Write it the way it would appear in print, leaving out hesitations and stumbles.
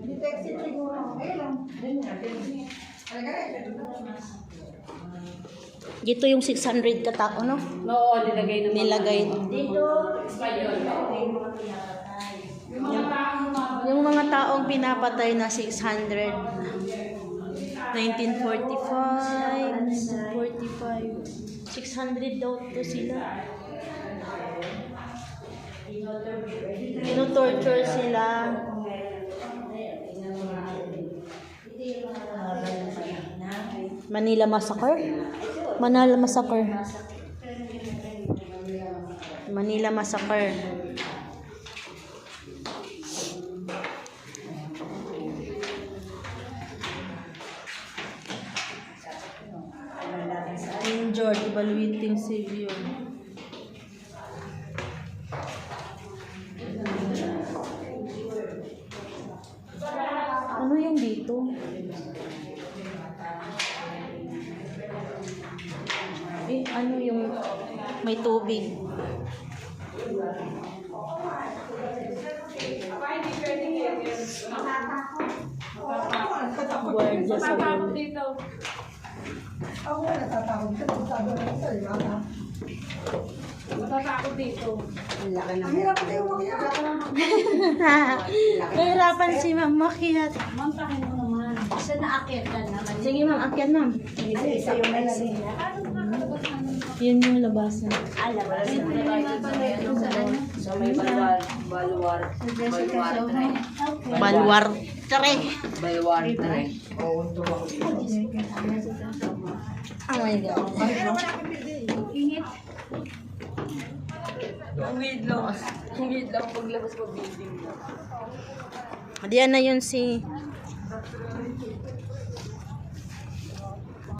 Dito exit siguro. Ayun lang. Dito yung 600 katao, no? Oo, nilagay naman. Nilagay. Dito. Yung mga taong pinapatay na 600. 1945. 600 daw to sila. Tino-torture sila. Manila Massacre? Manila Massacre. Manila Massacre. King George, evaluating Savior. Ano yung dito? Ano yung may tubig? Guardia sa Natatakot dito. Ako natatakot ka. Sabi ko sa iyo. Natatakot dito. Ang hirap tayo umakyat. Nahirapan si Ma'am makihat. Mantahin mo naman. Isa na akit ka naman. Sige Ma'am, akyat Ma'am. Isa yung may sila. Yun yung labasan. Alam mo. So may balwar. Balwar. Balwar. Tare. Balwar. Oo, ito ako dito. Oh my God. Ingit. Ang weird lang. Ang weird lang paglabas ko building. Diyan na yun si